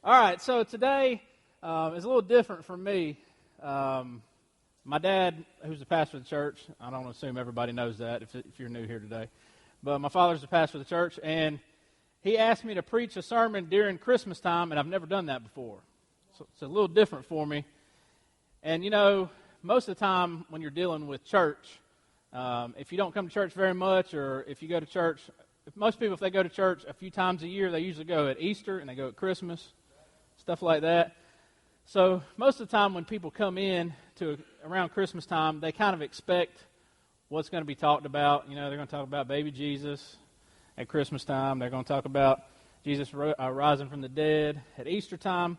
All right, so today is a little different for me. My dad, who's the pastor of the church, I don't assume everybody knows that if you're new here today, but my father's the pastor of the church, and he asked me to preach a sermon during Christmas time, and I've never done that before. So it's a little different for me. And, you know, most of the time when you're dealing with church, if you don't come to church very much, or if you go to church, most people, if they go to church a few times a year, they usually go at Easter and they go at Christmas, stuff like that. So most of the time when people come in to around Christmas time, they kind of expect what's going to be talked about. You know, they're going to talk about baby Jesus at Christmas time. They're going to talk about Jesus rising from the dead at Easter time.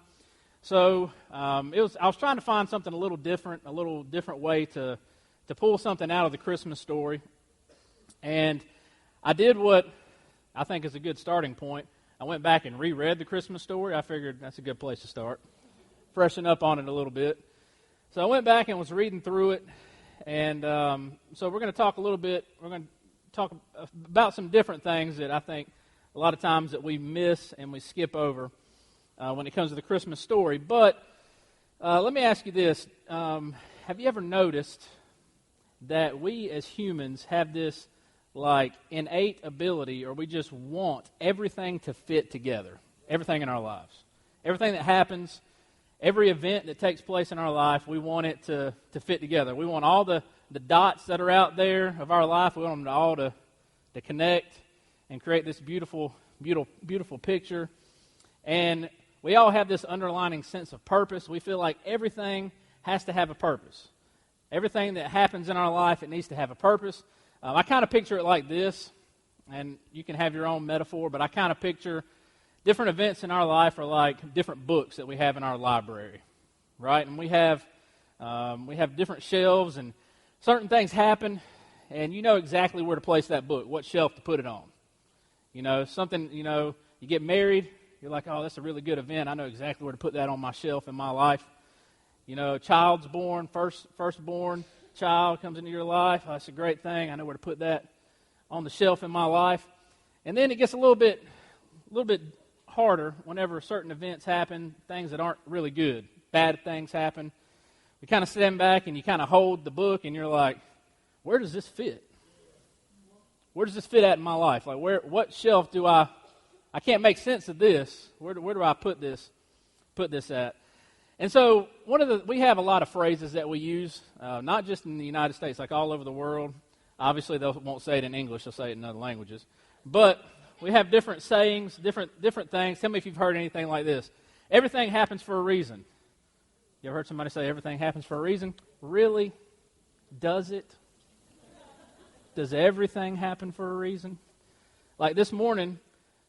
So I was trying to find something a little different way to pull something out of the Christmas story. And I did what I think is a good starting point. I went back and reread the Christmas story. I figured that's a good place to start. Freshen up on it a little bit. So I went back and was reading through it. And so we're going to talk a little bit. We're going to talk about some different things that I think a lot of times that we miss and we skip over when it comes to the Christmas story. But let me ask you this. Have you ever noticed that we as humans have this like innate ability, or we just want everything to fit together, everything in our lives, everything that happens, every event that takes place in our life, we want it to fit together. We want all the dots that are out there of our life, we want them all to connect and create this beautiful, beautiful, beautiful picture. And we all have this underlying sense of purpose. We feel like everything has to have a purpose. Everything that happens in our life, it needs to have a purpose. I kind of picture it like this, and you can have your own metaphor, but I kind of picture different events in our life are like different books that we have in our library, right? And we have different shelves, and certain things happen, and you know exactly where to place that book, what shelf to put it on. You know, you get married, you're like, oh, that's a really good event. I know exactly where to put that on my shelf in my life. You know, child's born, firstborn child comes into your life. Oh, that's a great thing. I know where to put that on the shelf in my life. And then it gets a little bit harder whenever certain events happen, things that aren't really good. Bad things happen. You kind of stand back and you kind of hold the book and you're like, where does this fit? Where does this fit at in my life? Like, what shelf do I can't make sense of this. Where do I put this at? And so we have a lot of phrases that we use, not just in the United States, like all over the world. Obviously, they won't say it in English; they'll say it in other languages. But we have different sayings, different things. Tell me if you've heard anything like this. Everything happens for a reason. You ever heard somebody say everything happens for a reason? Really? Does it? Does everything happen for a reason? Like this morning,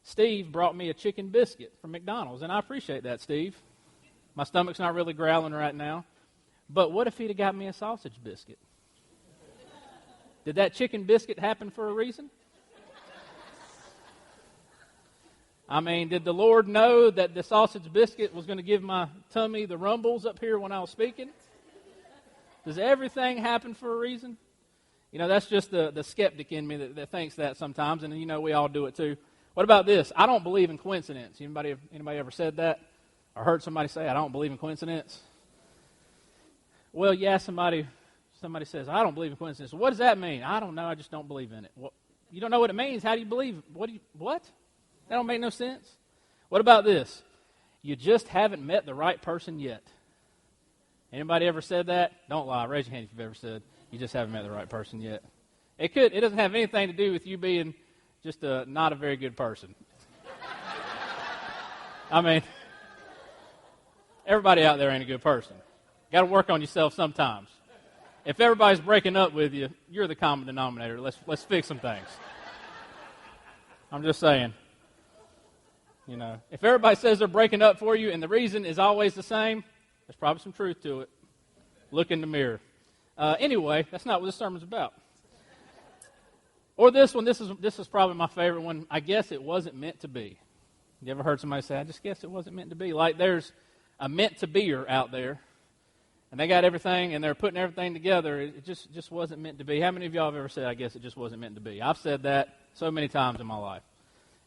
Steve brought me a chicken biscuit from McDonald's, and I appreciate that, Steve. My stomach's not really growling right now. But what if he'd have got me a sausage biscuit? Did that chicken biscuit happen for a reason? I mean, did the Lord know that the sausage biscuit was going to give my tummy the rumbles up here when I was speaking? Does everything happen for a reason? You know, that's just the skeptic in me that thinks that sometimes, and you know we all do it too. What about this? I don't believe in coincidence. Anybody ever said that? Or heard somebody say, I don't believe in coincidence? Well, yeah, somebody says, I don't believe in coincidence. What does that mean? I don't know. I just don't believe in it. Well, you don't know what it means. How do you believe? What? That don't make no sense. What about this? You just haven't met the right person yet. Anybody ever said that? Don't lie. Raise your hand if you've ever said you just haven't met the right person yet. It doesn't have anything to do with you being just not a very good person. I mean, everybody out there ain't a good person. Got to work on yourself sometimes. If everybody's breaking up with you, you're the common denominator. Let's fix some things. I'm just saying. You know, if everybody says they're breaking up for you and the reason is always the same, there's probably some truth to it. Look in the mirror. Anyway, that's not what this sermon's about. Or this one, this is probably my favorite one. I guess it wasn't meant to be. You ever heard somebody say, I just guess it wasn't meant to be? Like there's a meant-to-beer out there, and they got everything, and they're putting everything together. It just wasn't meant to be. How many of y'all have ever said, I guess it just wasn't meant to be? I've said that so many times in my life.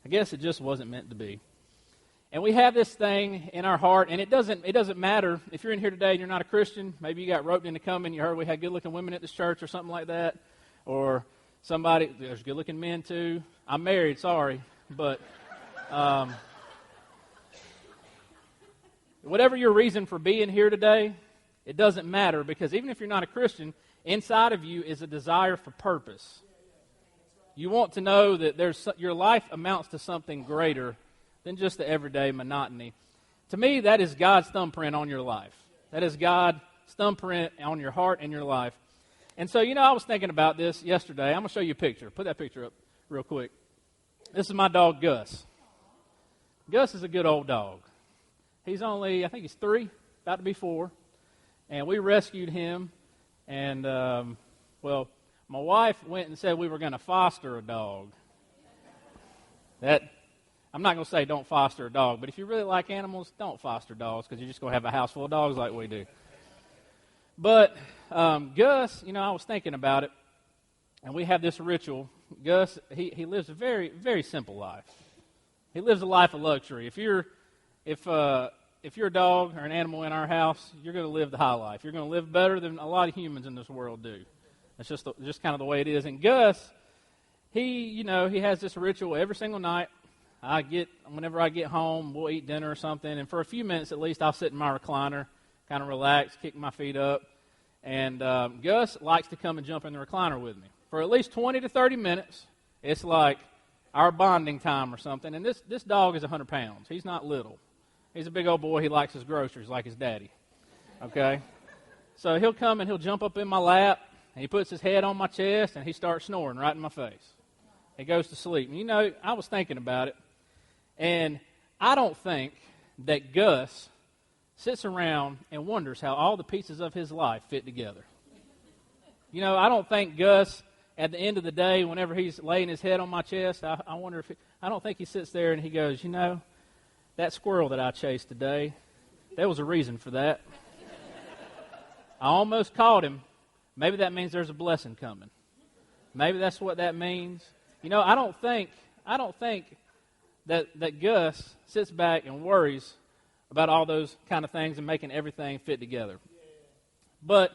I guess it just wasn't meant to be. And we have this thing in our heart, and it doesn't matter if you're in here today and you're not a Christian. Maybe you got roped into coming. You heard we had good-looking women at this church or something like that. Or there's good-looking men too. I'm married, sorry. But whatever your reason for being here today, it doesn't matter, because even if you're not a Christian, inside of you is a desire for purpose. You want to know that your life amounts to something greater than just the everyday monotony. To me, that is God's thumbprint on your life. That is God's thumbprint on your heart and your life. And so, I was thinking about this yesterday. I'm going to show you a picture. Put that picture up real quick. This is my dog, Gus. Gus is a good old dog. He's I think he's 3, about to be 4. And we rescued him. And, my wife went and said we were going to foster a dog. I'm not going to say don't foster a dog, but if you really like animals, don't foster dogs, because you're just going to have a house full of dogs like we do. But Gus, I was thinking about it, and we have this ritual. Gus, he lives a very, very simple life. He lives a life of luxury. If you're a dog or an animal in our house, you're going to live the high life. You're going to live better than a lot of humans in this world do. That's just kind of the way it is. And Gus, he has this ritual every single night. Whenever I get home, we'll eat dinner or something, and for a few minutes at least, I'll sit in my recliner, kind of relax, kick my feet up, and Gus likes to come and jump in the recliner with me. For at least 20 to 30 minutes, it's like our bonding time or something, and this dog is 100 pounds. He's not little. He's a big old boy. He likes his groceries like his daddy, okay? So he'll come and he'll jump up in my lap, and he puts his head on my chest, and he starts snoring right in my face. He goes to sleep. And I was thinking about it, and I don't think that Gus sits around and wonders how all the pieces of his life fit together. I don't think Gus, at the end of the day, whenever he's laying his head on my chest, I don't think he sits there and he goes, that squirrel that I chased today, there was a reason for that. I almost caught him. Maybe that means there's a blessing coming. Maybe that's what that means. I don't think that Gus sits back and worries about all those kind of things and making everything fit together. But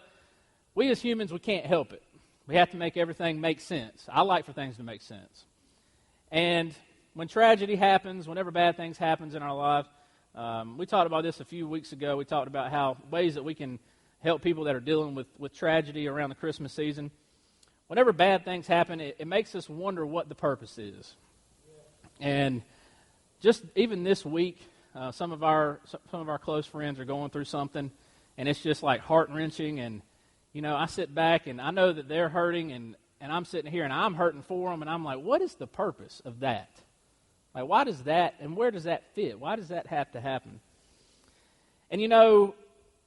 we as humans, we can't help it. We have to make everything make sense. I like for things to make sense. And when tragedy happens, whenever bad things happen in our lives, we talked about this a few weeks ago. We talked about how ways that we can help people that are dealing with tragedy around the Christmas season. Whenever bad things happen, it makes us wonder what the purpose is. And just even this week, some of our close friends are going through something, and it's just like heart-wrenching. And I sit back and I know that they're hurting, and I'm sitting here and I'm hurting for them, and I'm like, what is the purpose of that? Like, why does that, and where does that fit? Why does that have to happen? And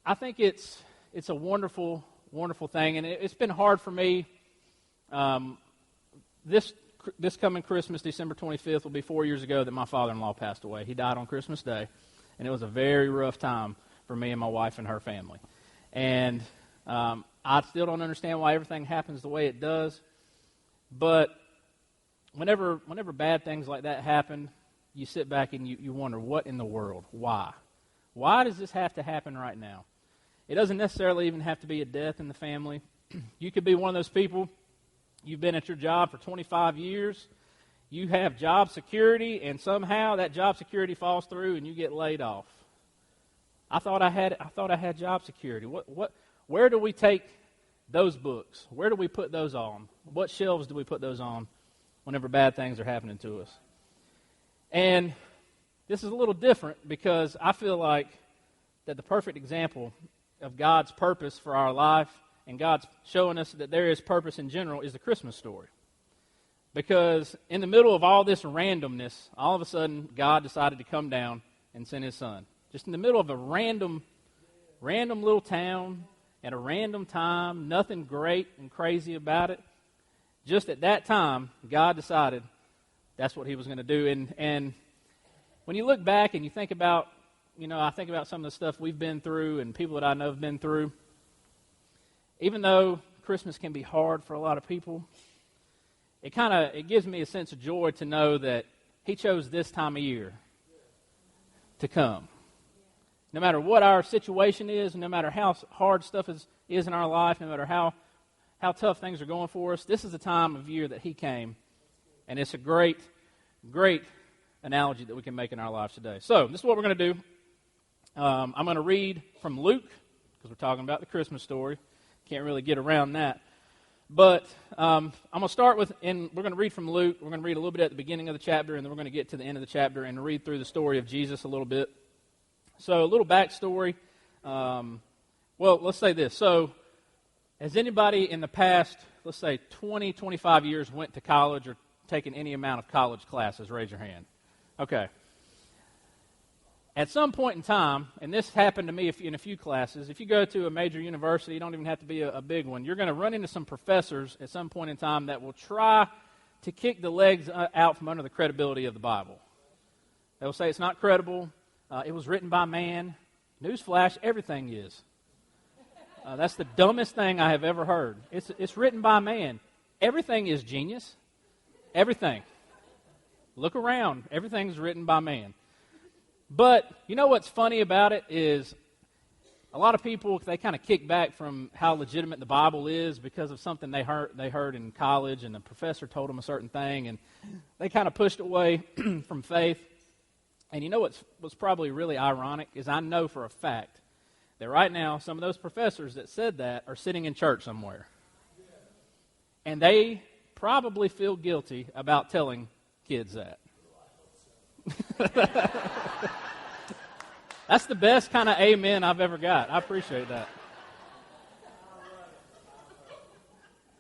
I think it's a wonderful, wonderful thing, and it's been hard for me. This coming Christmas, December 25th, will be 4 years ago that my father-in-law passed away. He died on Christmas Day, and it was a very rough time for me and my wife and her family. And I still don't understand why everything happens the way it does, but whenever bad things like that happen, you sit back and you wonder, what in the world? Why? Why does this have to happen right now? It doesn't necessarily even have to be a death in the family. You could be one of those people. You've been at your job for 25 years. You have job security, and somehow that job security falls through, and you get laid off. I thought I had job security. Where do we take those books? Where do we put those on? What shelves do we put those on whenever bad things are happening to us? And this is a little different because I feel like that the perfect example of God's purpose for our life and God's showing us that there is purpose in general is the Christmas story. Because in the middle of all this randomness, all of a sudden God decided to come down and send His Son. Just in the middle of a random little town at a random time, nothing great and crazy about it. Just at that time, God decided that's what He was going to do. And when you look back and you think about, I think about some of the stuff we've been through and people that I know have been through. Even though Christmas can be hard for a lot of people, it gives me a sense of joy to know that He chose this time of year to come. No matter what our situation is, no matter how hard stuff is in our life, no matter how tough things are going for us, this is the time of year that he came. And it's a great, great analogy that we can make in our lives today. So this is what we're going to do. I'm going to read from Luke, because we're talking about the Christmas story. Can't really get around that. But I'm going to start with, and we're going to read from Luke. We're going to read a little bit at the beginning of the chapter, and then we're going to get to the end of the chapter and read through the story of Jesus a little bit. So a little backstory. Well, let's say this. So has anybody in the past, let's say 20, 25 years went to college or taken any amount of college classes? Raise your hand. Okay. At some point in time, and this happened to me in a few classes, if you go to a major university, you don't even have to be a big one, you're going to run into some professors at some point in time that will try to kick the legs out from under the credibility of the Bible. They'll say it's not credible, it was written by man. Newsflash, everything is. That's the dumbest thing I have ever heard. It's written by man. Everything is genius. Everything. Look around. Everything's written by man. But you know what's funny about it is a lot of people, they kind of kick back from how legitimate the Bible is because of something they heard in college, and the professor told them a certain thing, and they kind of pushed away from faith. And you know what's probably really ironic is I know for a fact that right now some of those professors that said that are sitting in church somewhere. And they probably feel guilty about telling kids that. That's the best kind of amen I've ever got. I appreciate that.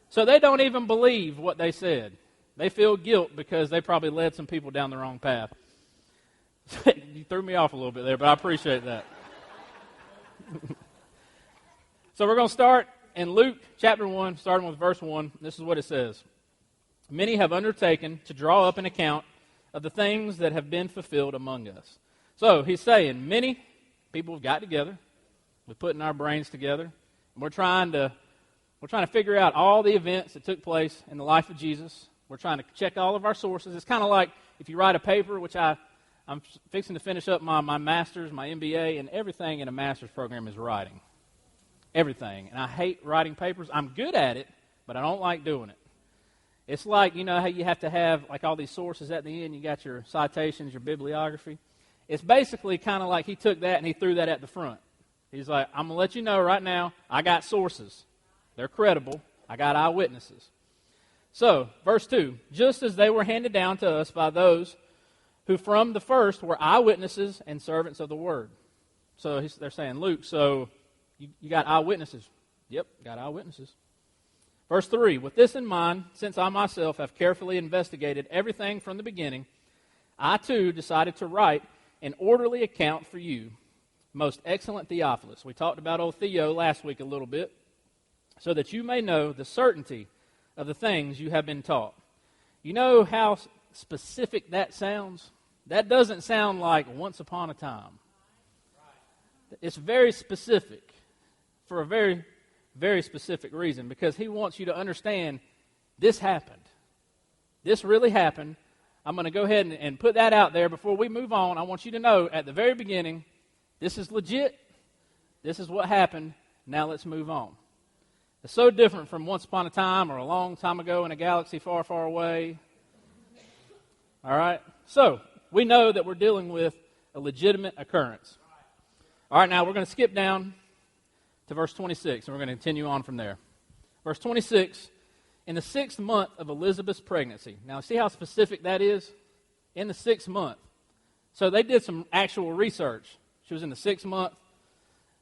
So they don't even believe what they said. They feel guilt because they probably led some people down the wrong path. You threw me off a little bit there, but I appreciate that. So we're going to start in Luke chapter 1, starting with verse 1. This is what it says. Many have undertaken to draw up an account of the things that have been fulfilled among us. So he's saying many people have got together. We're putting our brains together. And we're trying to figure out all the events that took place in the life of Jesus. We're trying to check all of our sources. It's kind of like if you write a paper, which I'm fixing to finish up my master's, my MBA, and everything in a master's program is writing. Everything. And I hate writing papers. I'm good at it, but I don't like doing it. It's like, you know how you have to have like all these sources at the end. You got your citations, your bibliography. It's basically kind of like he took that and he threw that at the front. He's like, I'm going to let you know right now, I got sources. They're credible. I got eyewitnesses. So, verse 2, just as they were handed down to us by those who from the first were eyewitnesses and servants of the word. So they're saying, Luke, so you got eyewitnesses. Yep, got eyewitnesses. Verse 3, with this in mind, since I myself have carefully investigated everything from the beginning, I too decided to write an orderly account for you, most excellent Theophilus. We talked about old Theo last week a little bit, so that you may know the certainty of the things you have been taught. You know how specific that sounds? That doesn't sound like once upon a time. It's very specific for a very, very specific reason, because he wants you to understand this happened. This really happened. I'm going to go ahead and put that out there before we move on. I want you to know at the very beginning, this is legit. This is what happened. Now let's move on. It's so different from once upon a time or a long time ago in a galaxy far, far away. All right? So, we know that we're dealing with a legitimate occurrence. All right, now we're going to skip down to verse 26, and we're going to continue on from there. Verse 26, in the 6th month of Elizabeth's pregnancy. Now, see how specific that is? In the 6th month. So they did some actual research. She was in the 6th month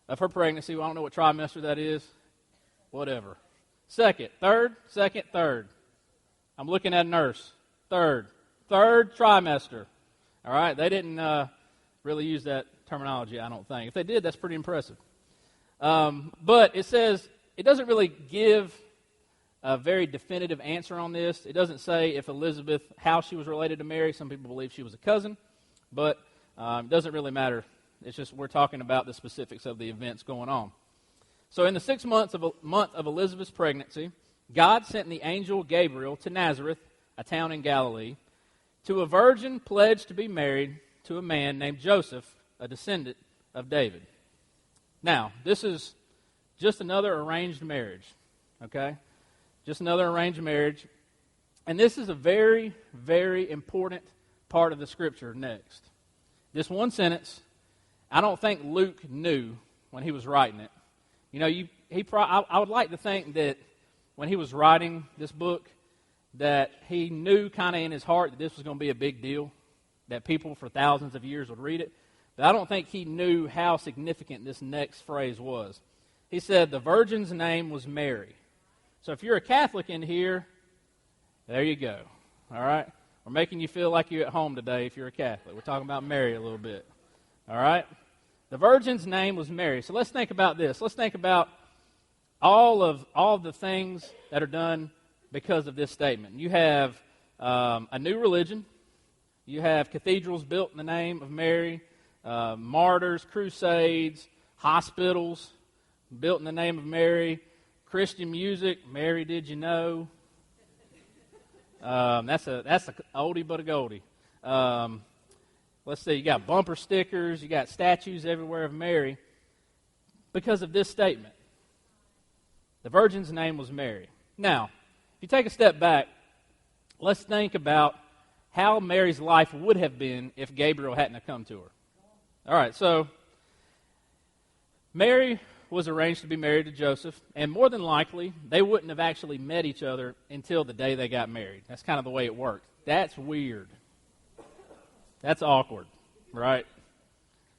of her pregnancy. Well, I don't know what trimester that is. Whatever. Second, third. I'm looking at a nurse. Third trimester. All right, they didn't really use that terminology, I don't think. If they did, that's pretty impressive. But it says, it doesn't really give a very definitive answer on this. It doesn't say if Elizabeth, how she was related to Mary. Some people believe she was a cousin, but it doesn't really matter. It's just we're talking about the specifics of the events going on. So in the 6th month of Elizabeth's pregnancy, God sent the angel Gabriel to Nazareth, a town in Galilee, to a virgin pledged to be married to a man named Joseph a descendant of David. Now, this is just another arranged marriage, okay? Just another arranged marriage. And this is a very, very important part of the Scripture next. This one sentence, I don't think Luke knew when he was writing it. You know, I would like to think that when he was writing this book, that he knew kind of in his heart that this was going to be a big deal, that people for thousands of years would read it. But I don't think he knew how significant this next phrase was. He said the virgin's name was Mary. So if you're a Catholic in here, there you go. All right? We're making you feel like you're at home today if you're a Catholic. We're talking about Mary a little bit. All right? The virgin's name was Mary. So let's think about this. Let's think about all of the things that are done because of this statement. You have a new religion. You have cathedrals built in the name of Mary, martyrs, crusades, hospitals built in the name of Mary, Christian music, Mary Did You Know? That's a oldie but a goldie. Let's see, you got bumper stickers, you got statues everywhere of Mary because of this statement. The virgin's name was Mary. Now, if you take a step back, let's think about how Mary's life would have been if Gabriel hadn't have come to her. All right, so Mary was arranged to be married to Joseph, and more than likely, they wouldn't have actually met each other until the day they got married. That's kind of the way it worked. That's weird. That's awkward, right?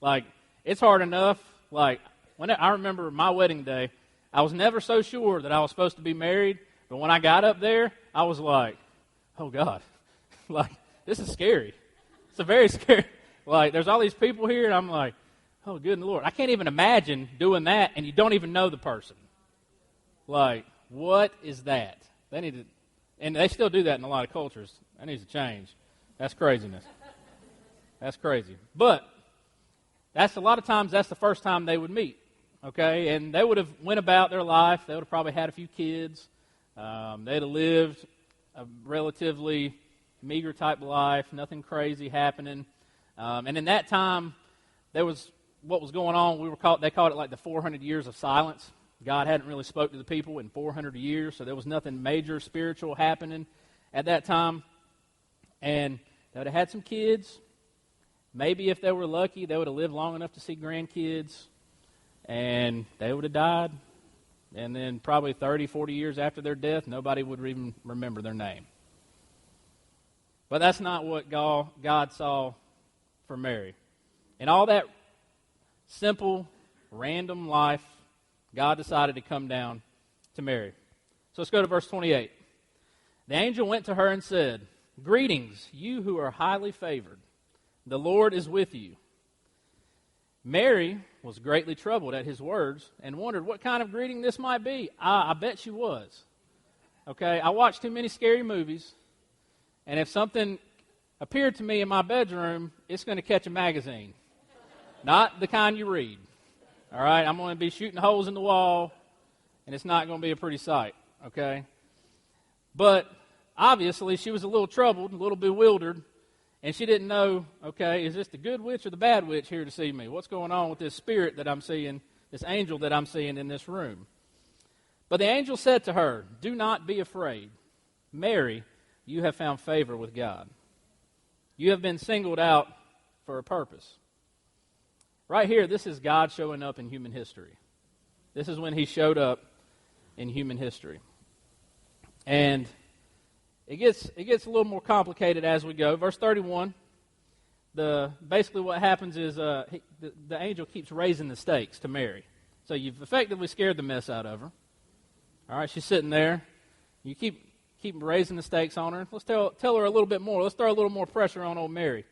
Like, it's hard enough. Like, I remember my wedding day, I was never so sure that I was supposed to be married, but when I got up there, I was like, oh, God. Like, this is scary. It's a very scary. Like, there's all these people here, and I'm like, oh, good Lord. I can't even imagine doing that, and you don't even know the person. Like, what is that? They need to, and they still do that in a lot of cultures. That needs to change. That's craziness. That's crazy. But that's a lot of times that's the first time they would meet, okay? And they would have went about their life. They would have probably had a few kids. They'd have lived a relatively meager type life, nothing crazy happening. And in that time, there was what was going on. They called it like the 400 years of silence. God hadn't really spoke to the people in 400 years, so there was nothing major spiritual happening at that time. And they would have had some kids. Maybe if they were lucky, they would have lived long enough to see grandkids, and they would have died. And then probably 30, 40 years after their death, nobody would even remember their name. But that's not what God saw for Mary. And all that simple, random life, God decided to come down to Mary. So let's go to verse 28. The angel went to her and said, "Greetings, you who are highly favored. The Lord is with you." Mary was greatly troubled at his words and wondered what kind of greeting this might be. I bet she was. Okay, I watched too many scary movies, and if something appeared to me in my bedroom, it's going to catch a magazine. Not the kind you read. All right, I'm going to be shooting holes in the wall, and it's not going to be a pretty sight, okay? But obviously, she was a little troubled, a little bewildered, and she didn't know, okay, is this the good witch or the bad witch here to see me? What's going on with this spirit that I'm seeing, this angel that I'm seeing in this room? But the angel said to her, "Do not be afraid. Mary, you have found favor with God. You have been singled out for a purpose." Right here, this is God showing up in human history. This is when he showed up in human history. And it gets a little more complicated as we go. Verse 31, basically what happens is the angel keeps raising the stakes to Mary. So you've effectively scared the mess out of her. All right, she's sitting there. You keep raising the stakes on her. Let's tell her a little bit more. Let's throw a little more pressure on old Mary.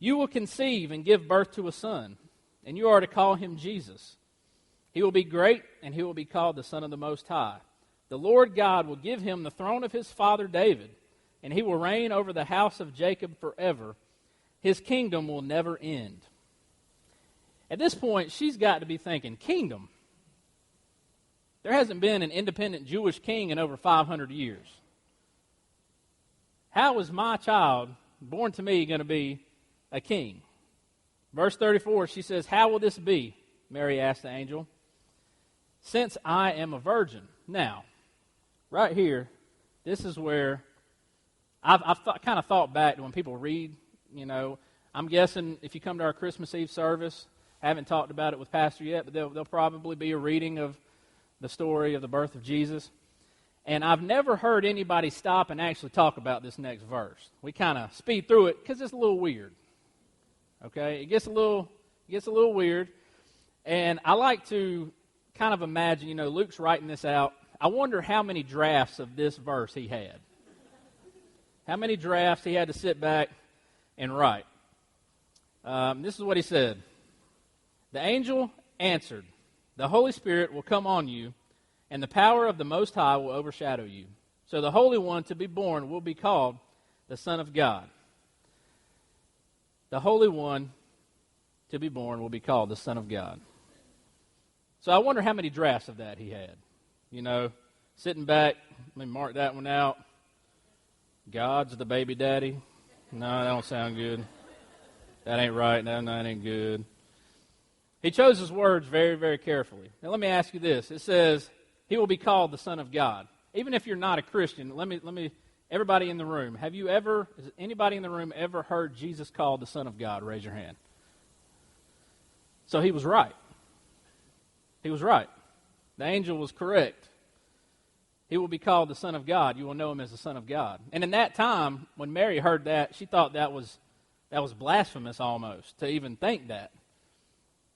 "You will conceive and give birth to a son, and you are to call him Jesus. He will be great, and he will be called the Son of the Most High. The Lord God will give him the throne of his father David, and he will reign over the house of Jacob forever. His kingdom will never end." At this point, she's got to be thinking, kingdom? There hasn't been an independent Jewish king in over 500 years. How is my child, born to me, going to be a king? Verse 34, she says, "How will this be?" Mary asked the angel, "since I am a virgin." Now, right here, this is where I've kind of thought back to when people read, I'm guessing if you come to our Christmas Eve service, I haven't talked about it with Pastor yet, but there'll probably be a reading of the story of the birth of Jesus. And I've never heard anybody stop and actually talk about this next verse. We kind of speed through it because it's a little weird. Okay? It gets a little weird. And I like to kind of imagine, Luke's writing this out. I wonder how many drafts of this verse he had. How many drafts he had to sit back and write. This is what he said. "The angel answered, 'The Holy Spirit will come on you, and the power of the Most High will overshadow you. So the Holy One to be born will be called the Son of God.'" The Holy One to be born will be called the Son of God. So I wonder how many drafts of that he had. Sitting back, let me mark that one out. God's the baby daddy. No, that don't sound good. That ain't right. No, that ain't good. He chose his words very, very carefully. Now let me ask you this. It says, he will be called the Son of God. Even if you're not a Christian, let me everybody in the room, has anybody in the room ever heard Jesus called the Son of God? Raise your hand. So he was right. He was right. The angel was correct. He will be called the Son of God. You will know him as the Son of God. And in that time, when Mary heard that, she thought that was blasphemous almost to even think that.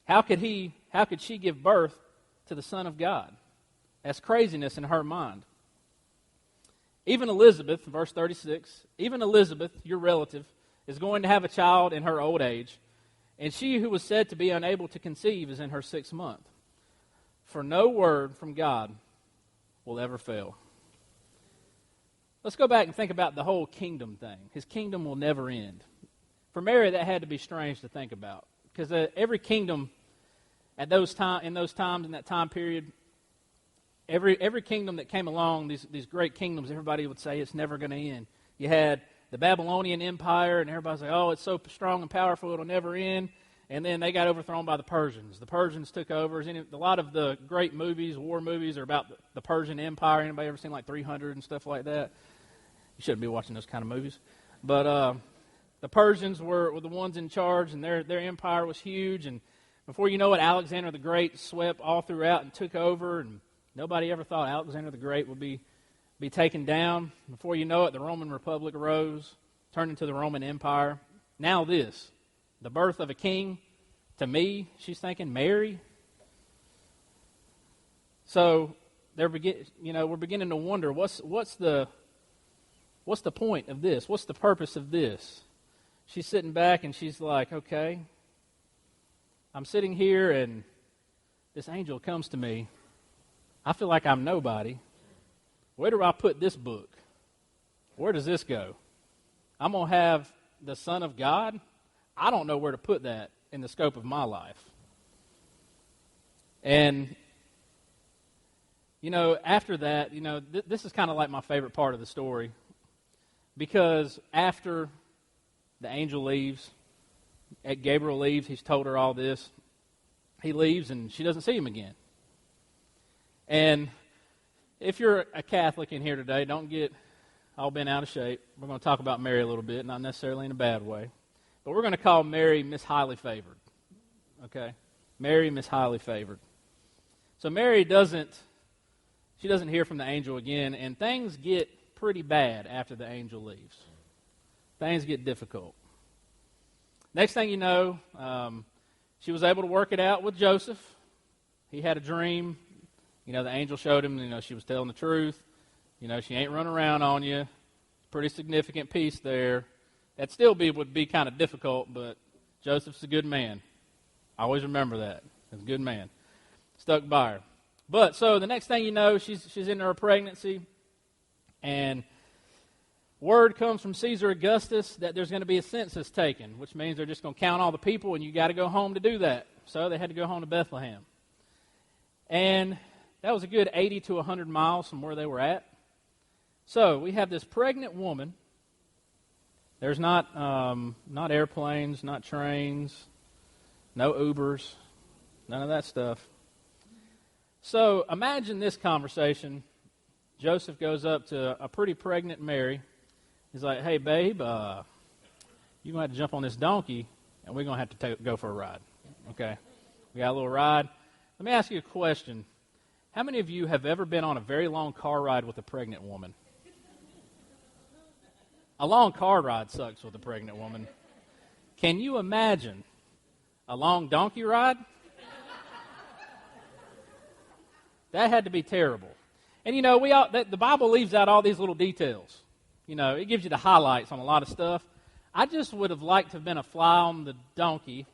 How could she give birth to the Son of God? That's craziness in her mind. Even Elizabeth, verse 36, even Elizabeth, your relative, is going to have a child in her old age, and she who was said to be unable to conceive is in her 6th month. For no word from God will ever fail. Let's go back and think about the whole kingdom thing. His kingdom will never end. For Mary, that had to be strange to think about, because every kingdom in those times, in that time period, every kingdom that came along, these great kingdoms, everybody would say it's never going to end. You had the Babylonian Empire, and everybody's like, oh, it's so strong and powerful, it'll never end. And then they got overthrown by the Persians. The Persians took over. A lot of the great movies, war movies, are about the Persian Empire. Anybody ever seen like 300 and stuff like that? You shouldn't be watching those kind of movies. But the Persians were the ones in charge, and their empire was huge. And before you know it, Alexander the Great swept all throughout and took over, and nobody ever thought Alexander the Great would be taken down. Before you know it, the Roman Republic arose, turned into the Roman Empire. Now this, the birth of a king. To me, she's thinking Mary. So we're beginning to wonder what's the point of this? What's the purpose of this? She's sitting back and she's like, okay, I'm sitting here and this angel comes to me. I feel like I'm nobody. Where do I put this book? Where does this go? I'm going to have the Son of God? I don't know where to put that in the scope of my life. And, after that, this is kind of like my favorite part of the story, because after the angel leaves, Gabriel leaves, he's told her all this, he leaves and she doesn't see him again. And if you're a Catholic in here today, don't get all bent out of shape. We're going to talk about Mary a little bit, not necessarily in a bad way. But we're going to call Mary Miss Highly Favored. Okay? Mary, Miss Highly Favored. So Mary doesn't hear from the angel again, and things get pretty bad after the angel leaves. Things get difficult. Next thing you know, she was able to work it out with Joseph. He had a dream. The angel showed him, she was telling the truth. She ain't running around on you. Pretty significant piece there. That still would be kind of difficult, but Joseph's a good man. I always remember that. He's a good man. Stuck by her. But so the next thing you know, she's into her pregnancy, and word comes from Caesar Augustus that there's going to be a census taken, which means they're just going to count all the people, and you got to go home to do that. So they had to go home to Bethlehem. And that was a good 80 to 100 miles from where they were at. So we have this pregnant woman. There's not airplanes, not trains, no Ubers, none of that stuff. So imagine this conversation. Joseph goes up to a pretty pregnant Mary. He's like, hey, babe, you're going to have to jump on this donkey, and we're going to have to go for a ride. Okay? We got a little ride. Let me ask you a question. How many of you have ever been on a very long car ride with a pregnant woman? A long car ride sucks with a pregnant woman. Can you imagine a long donkey ride? That had to be terrible. And you know, the Bible leaves out all these little details. You know, it gives you the highlights on a lot of stuff. I just would have liked to have been a fly on the donkey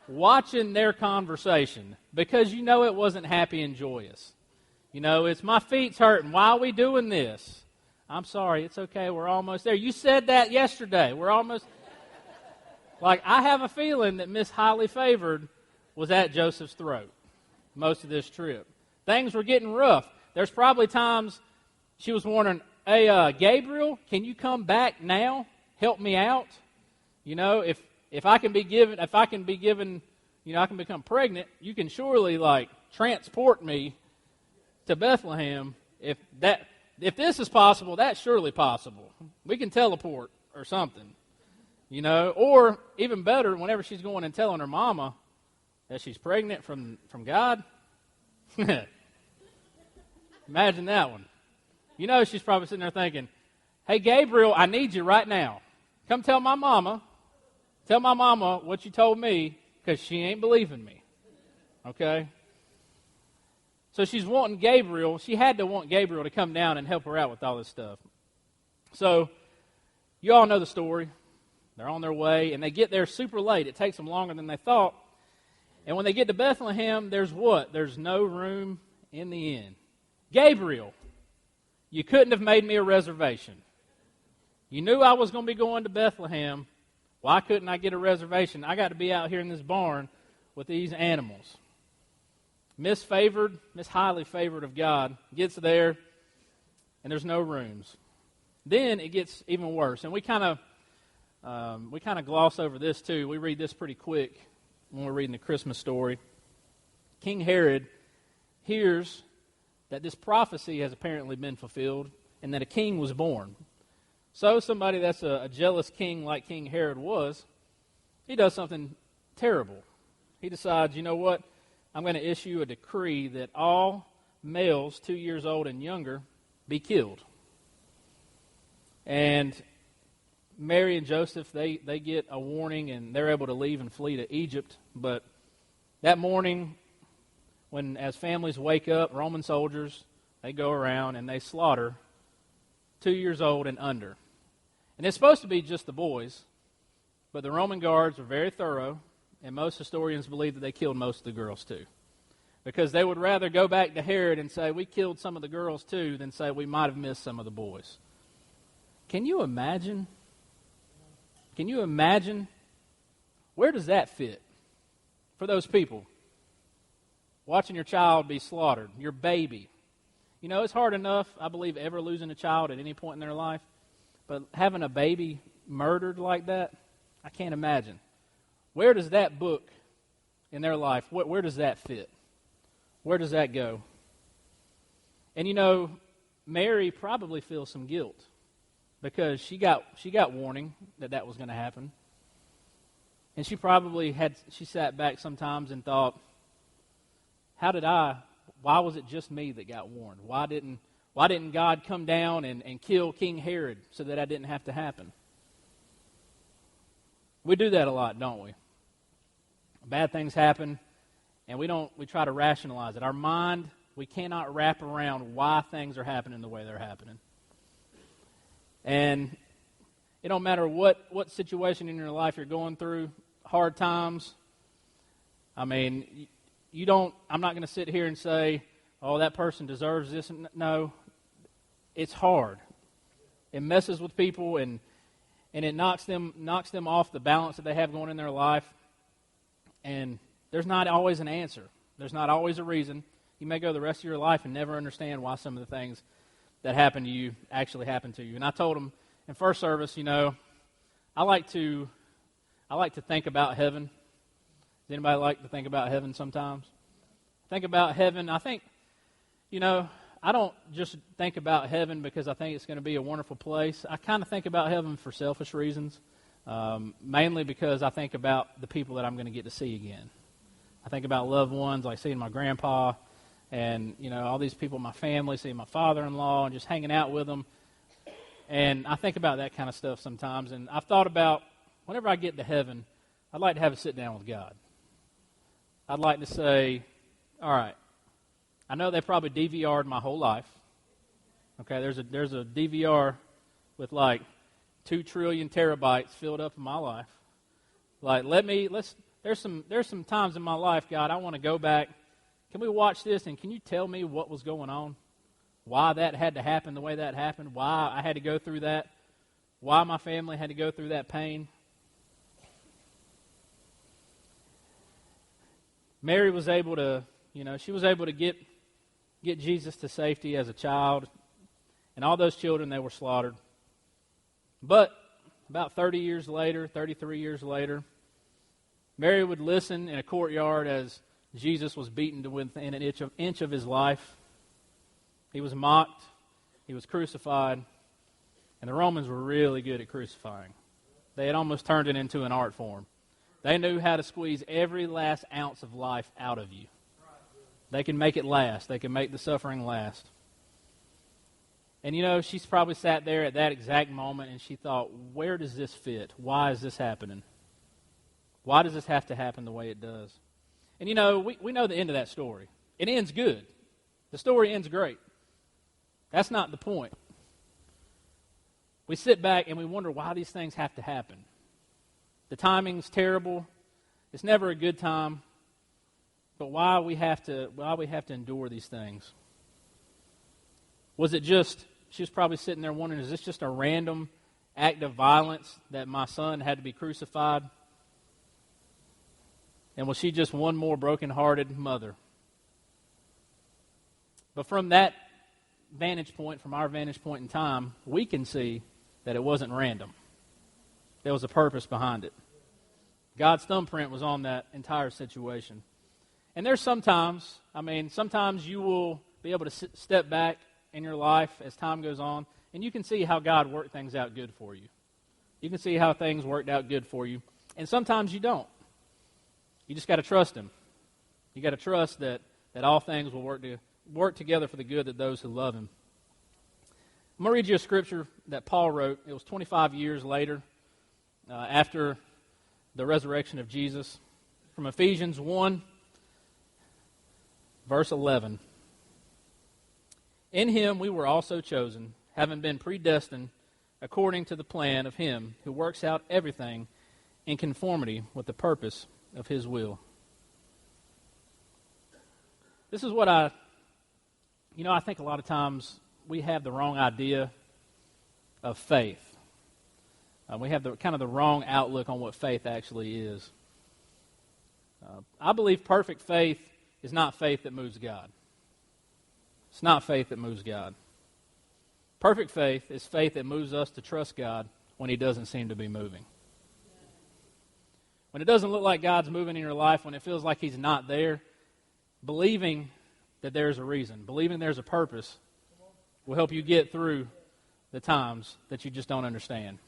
watching their conversation, because you know it wasn't happy and joyous. You know, it's my feet's hurting. Why are we doing this? I'm sorry, it's okay, we're almost there. You said that yesterday. We're almost... Like, I have a feeling that Miss Highly Favored was at Joseph's throat most of this trip. Things were getting rough. There's probably times she was wondering, hey, Gabriel, can you come back now? Help me out. You know, if I can be given, you know, I can become pregnant, you can surely, like, transport me to Bethlehem. If this is possible, that's surely possible. We can teleport or something, you know. Or, even better, whenever she's going and telling her mama that she's pregnant from God. Imagine that one. You know, she's probably sitting there thinking, hey, Gabriel, I need you right now. Come tell my mama what you told me, because she ain't believing me. Okay? So she's wanting Gabriel. She had to want Gabriel to come down and help her out with all this stuff. So, you all know the story. They're on their way, and they get there super late. It takes them longer than they thought. And when they get to Bethlehem, there's what? There's no room in the inn. Gabriel, you couldn't have made me a reservation. You knew I was going to be going to Bethlehem. Why couldn't I get a reservation? I got to be out here in this barn with these animals. Miss Highly Favored of God, gets there, and there's no rooms. Then it gets even worse. And we kind of gloss over this too. We read this pretty quick when we're reading the Christmas story. King Herod hears that this prophecy has apparently been fulfilled and that a king was born. So somebody that's a jealous king like King Herod was, he does something terrible. He decides, you know what? I'm going to issue a decree that all males 2 years old and younger be killed. And Mary and Joseph, they get a warning, and they're able to leave and flee to Egypt. But that morning, as families wake up, Roman soldiers, they go around and they slaughter 2 years old and under. And it's supposed to be just the boys, but the Roman guards were very thorough, and most historians believe that they killed most of the girls too. Because they would rather go back to Herod and say, we killed some of the girls too, than say we might have missed some of the boys. Can you imagine? Can you imagine? Where does that fit for those people? Watching your child be slaughtered, your baby. You know, it's hard enough, I believe, ever losing a child at any point in their life. But having a baby murdered like that, I can't imagine. Where does that book in their life, where does that fit? Where does that go? And you know, Mary probably feels some guilt because she got warning that was going to happen. And she probably sat back sometimes and thought, why was it just me that got warned? Why didn't God come down and kill King Herod so that didn't have to happen? We do that a lot, don't we? Bad things happen, and we try to rationalize it. Our mind, we cannot wrap around why things are happening the way they're happening. And it don't matter what situation in your life you're going through, hard times. I mean, I'm not going to sit here and say, oh, that person deserves this. No, it's hard. It messes with people, and it knocks them off the balance that they have going in their life. And there's not always an answer. There's not always a reason. You may go the rest of your life and never understand why some of the things that happen to you actually happen to you. And I told them in first service, you know, I like to I like to think about heaven. Does anybody like to think about heaven sometimes? Think about heaven. I think, I don't just think about heaven because I think it's going to be a wonderful place. I kind of think about heaven for selfish reasons, mainly because I think about the people that I'm going to get to see again. I think about loved ones, like seeing my grandpa and, all these people in my family, seeing my father-in-law and just hanging out with them. And I think about that kind of stuff sometimes. And I've thought about, whenever I get to heaven, I'd like to have a sit down with God. I'd like to say, all right, I know they probably DVR'd my whole life. Okay, there's a DVR with like 2 trillion terabytes filled up in my life. Like, there's some times in my life, God, I want to go back. Can we watch this, and can you tell me what was going on? Why that had to happen the way that happened? Why I had to go through that? Why my family had to go through that pain? Mary was able to, she was able to get Jesus to safety as a child, and all those children, they were slaughtered. But about 33 years later, Mary would listen in a courtyard as Jesus was beaten to within an inch of his life. He was mocked, he was crucified, and the Romans were really good at crucifying. They had almost turned it into an art form. They knew how to squeeze every last ounce of life out of you. They can make it last. They can make the suffering last. And she's probably sat there at that exact moment and she thought, where does this fit? Why is this happening? Why does this have to happen the way it does? And we know the end of that story. It ends good. The story ends great. That's not the point. We sit back and we wonder why these things have to happen. The timing's terrible. It's never a good time. But why we have to endure these things? Was it just, she was probably sitting there wondering, is this just a random act of violence that my son had to be crucified? And was she just one more broken-hearted mother? But from that vantage point, from our vantage point in time, we can see that it wasn't random. There was a purpose behind it. God's thumbprint was on that entire situation. And there's sometimes you will be able to step back in your life as time goes on, and you can see how God worked things out good for you. You can see how things worked out good for you. And sometimes you don't. You just got to trust Him. You got to trust that all things will work together for the good of those who love Him. I'm going to read you a scripture that Paul wrote. It was 25 years later, after the resurrection of Jesus, from Ephesians 1, verse 11. In Him we were also chosen, having been predestined according to the plan of Him who works out everything in conformity with the purpose of His will. This is what I think a lot of times we have the wrong idea of faith. We have the wrong outlook on what faith actually is. I believe perfect faith is not faith that moves God. It's not faith that moves God. Perfect faith is faith that moves us to trust God when He doesn't seem to be moving. When it doesn't look like God's moving in your life, when it feels like He's not there, believing that there's a reason, believing there's a purpose, will help you get through the times that you just don't understand.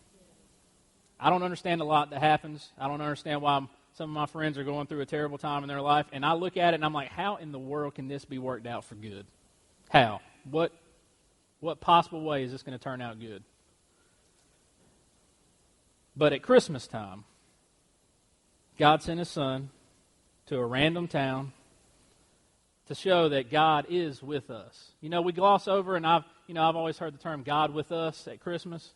I don't understand a lot that happens. I don't understand why some of my friends are going through a terrible time in their life, and I look at it and I'm like, how in the world can this be worked out for good? How? What possible way is this going to turn out good? But at Christmas time, God sent His Son to a random town to show that God is with us. We gloss over, and I've always heard the term God with us at Christmas.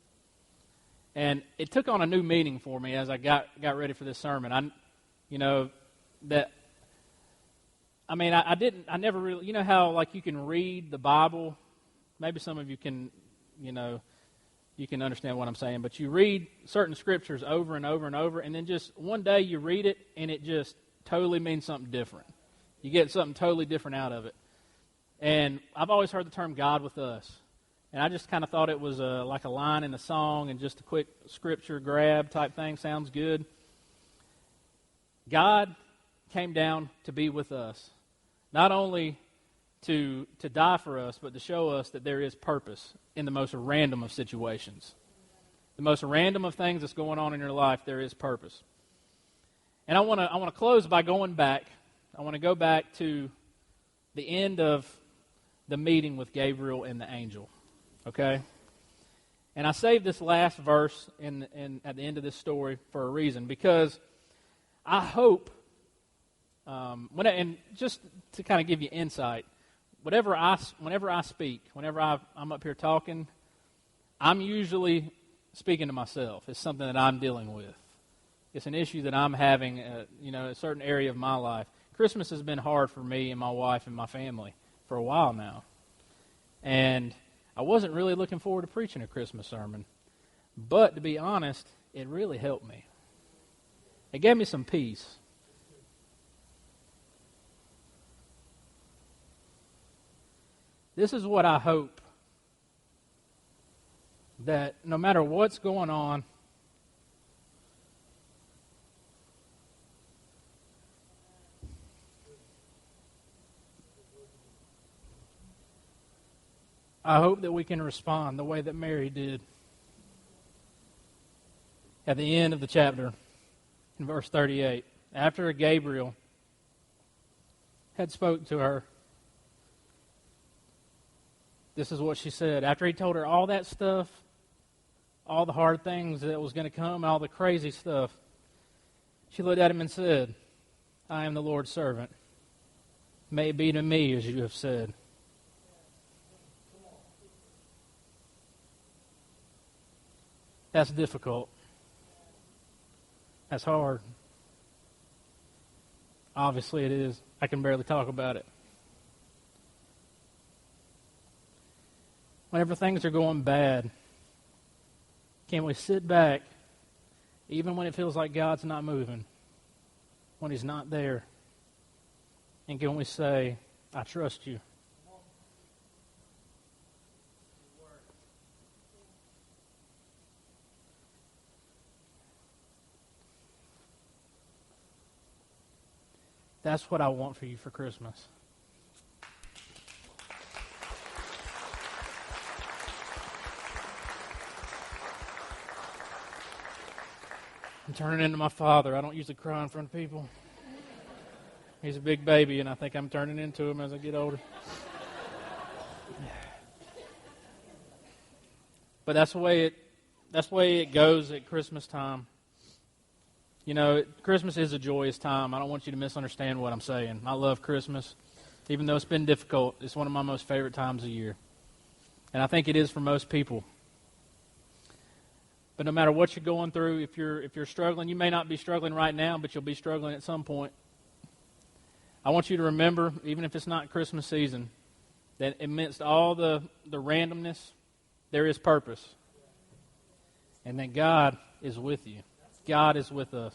And it took on a new meaning for me as I got ready for this sermon. I never really, how like you can read the Bible. Maybe some of you can, you can understand what I'm saying. But you read certain scriptures over and over and over, and then just one day you read it, and it just totally means something different. You get something totally different out of it. And I've always heard the term God with us. And I just kind of thought it was like a line in a song and just a quick scripture grab type thing. Sounds good. God came down to be with us, not only to die for us, but to show us that there is purpose in the most random of situations. The most random of things that's going on in your life, there is purpose. And I want to close by going back. I want to go back to the end of the meeting with Gabriel and the angel. Okay? And I saved this last verse at the end of this story for a reason, because I hope, and just to kind of give you insight, whenever I speak, whenever I'm up here talking, I'm usually speaking to myself. It's something that I'm dealing with. It's an issue that I'm having, a certain area of my life. Christmas has been hard for me and my wife and my family for a while now. And I wasn't really looking forward to preaching a Christmas sermon. But to be honest, it really helped me. It gave me some peace. This is what I hope, that no matter what's going on, I hope that we can respond the way that Mary did. At the end of the chapter, in verse 38, after Gabriel had spoken to her, this is what she said. After he told her all that stuff, all the hard things that was going to come, all the crazy stuff, she looked at him and said, I am the Lord's servant. May it be to me as you have said. That's difficult. That's hard. Obviously it is. I can barely talk about it. Whenever things are going bad, can we sit back, even when it feels like God's not moving, when He's not there, and can we say, I trust you? That's what I want for you for Christmas. I'm turning into my father. I don't usually cry in front of people. He's a big baby, and I think I'm turning into him as I get older. But that's the way it goes at Christmas time. You know, Christmas is a joyous time. I don't want you to misunderstand what I'm saying. I love Christmas. Even though it's been difficult, it's one of my most favorite times of year. And I think it is for most people. But no matter what you're going through, if you're struggling, you may not be struggling right now, but you'll be struggling at some point. I want you to remember, even if it's not Christmas season, that amidst all the randomness, there is purpose. And that God is with you. God is with us.